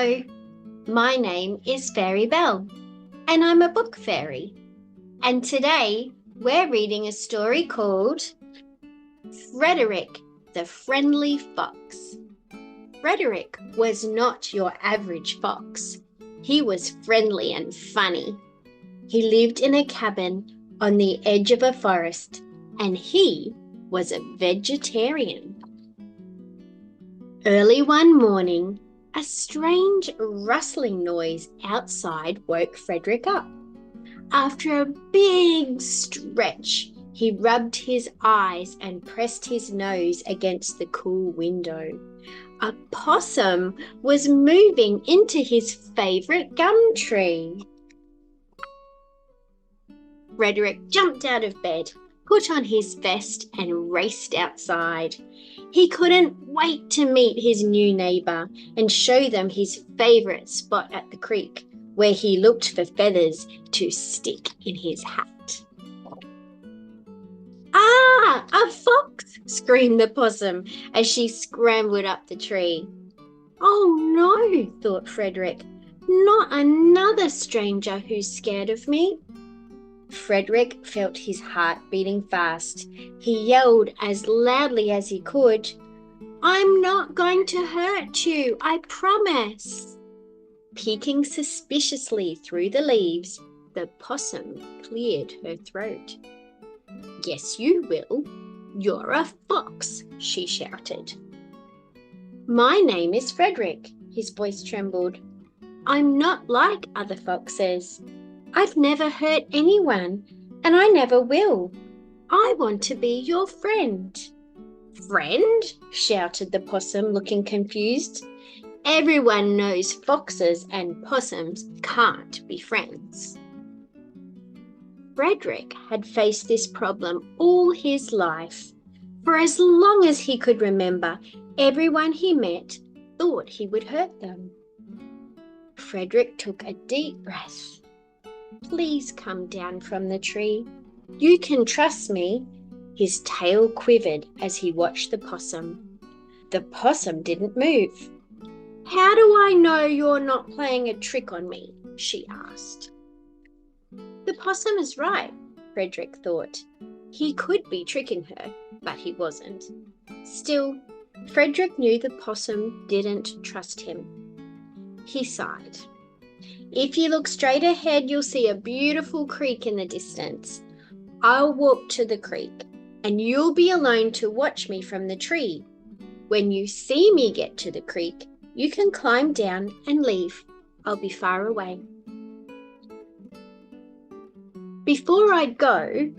Hello, my name is Fairy Belle, and I'm a book fairy. And today we're reading a story called Fredrick the Friendly Fox. Fredrick was not your average fox. He was friendly and funny. He lived in a cabin on the edge of a forest, and he was a vegetarian. Early one morning, a strange rustling noise outside woke Fredrick up. After a big stretch, he rubbed his eyes and pressed his nose against the cool window. A possum was moving into his favourite gum tree. Fredrick jumped out of bed, put on his vest and raced outside. He couldn't wait to meet his new neighbour and show them his favourite spot at the creek, where he looked for feathers to stick in his hat. "Ah, a fox!" screamed the possum as she scrambled up the tree. "Oh no," thought Fredrick, "not another stranger who's scared of me." Fredrick felt his heart beating fast. He yelled as loudly as he could, "I'm not going to hurt you, I promise." Peeking suspiciously through the leaves, the possum cleared her throat. "Yes, you will. You're a fox," she shouted. "My name is Fredrick," his voice trembled. "I'm not like other foxes. I've never hurt anyone, and I never will. I want to be your friend." "Friend?" shouted the possum, looking confused. "Everyone knows foxes and possums can't be friends." Fredrick had faced this problem all his life. For as long as he could remember, everyone he met thought he would hurt them. Fredrick took a deep breath. "Please come down from the tree. You can trust me." His tail quivered as he watched the possum. The possum didn't move. "How do I know you're not playing a trick on me?" she asked. The possum is right, Fredrick thought. He could be tricking her, but he wasn't. Still, Fredrick knew the possum didn't trust him. He sighed. "If you look straight ahead, you'll see a beautiful creek in the distance. I'll walk to the creek, and you'll be alone to watch me from the tree. When you see me get to the creek, you can climb down and leave. I'll be far away." "Before I go,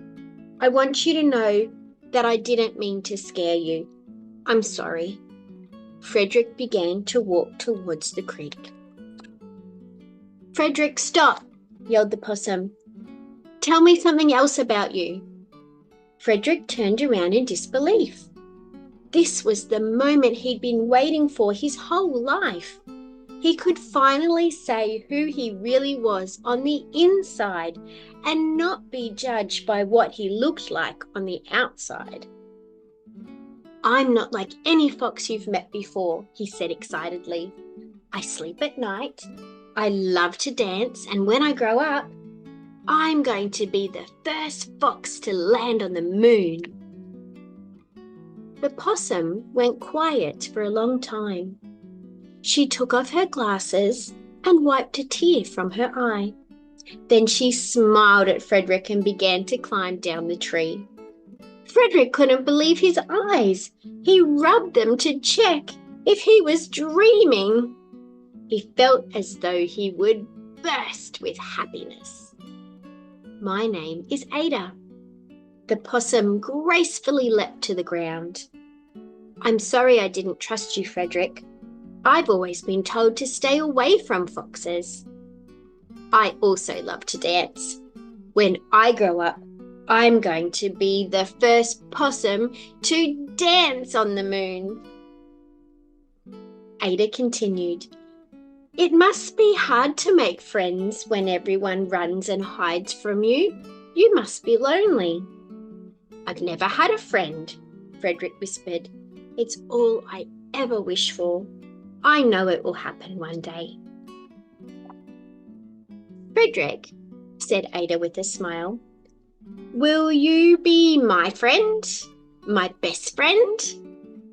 I want you to know that I didn't mean to scare you. I'm sorry." Fredrick began to walk towards the creek. "Fredrick, stop!" yelled the possum. "Tell me something else about you." Fredrick turned around in disbelief. This was the moment he'd been waiting for his whole life. He could finally say who he really was on the inside and not be judged by what he looked like on the outside. "I'm not like any fox you've met before," he said excitedly. "I sleep at night. I love to dance, and when I grow up, I'm going to be the first fox to land on the moon." The possum went quiet for a long time. She took off her glasses and wiped a tear from her eye. Then she smiled at Fredrick and began to climb down the tree. Fredrick couldn't believe his eyes. He rubbed them to check if he was dreaming. He felt as though he would burst with happiness. "My name is Ada." The possum gracefully leapt to the ground. "I'm sorry I didn't trust you, Fredrick. I've always been told to stay away from foxes. I also love to dance. When I grow up, I'm going to be the first possum to dance on the moon." Ada continued, "It must be hard to make friends when everyone runs and hides from you. You must be lonely." "I've never had a friend," Fredrick whispered. "It's all I ever wish for." I know it will happen one day. Fredrick, said Ada with a smile, will you be my friend? My best friend?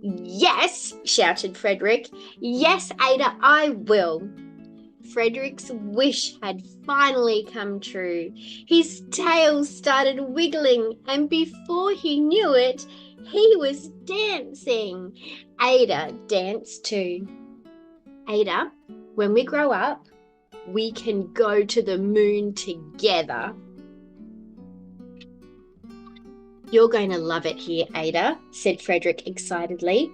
Yes, shouted Fredrick. Yes, Ada, I will. Fredrick's wish had finally come true. His tail started wiggling, and before he knew it, he was dancing. Ada danced too. Ada, when we grow up, we can go to the moon together. You're going to love it here, Ada, said Fredrick excitedly.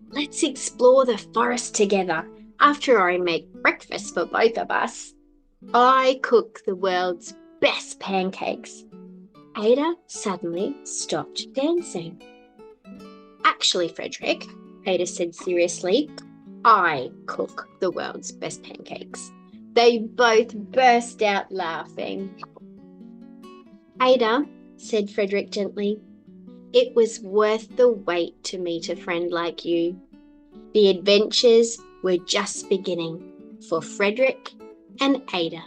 Let's explore the forest together after I make breakfast for both of us. I cook the world's best pancakes. Ada suddenly stopped dancing. Actually, Fredrick, Ada said seriously, I cook the world's best pancakes. They both burst out laughing. Ada, said Fredrick gently, it was worth the wait to meet a friend like you. The adventures were just beginning for Fredrick and Ada.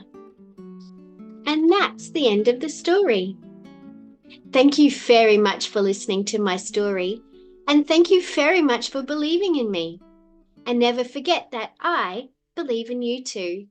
And that's the end of the story. Thank you very much for listening to my story, and thank you very much for believing in me. And never forget that I believe in you too.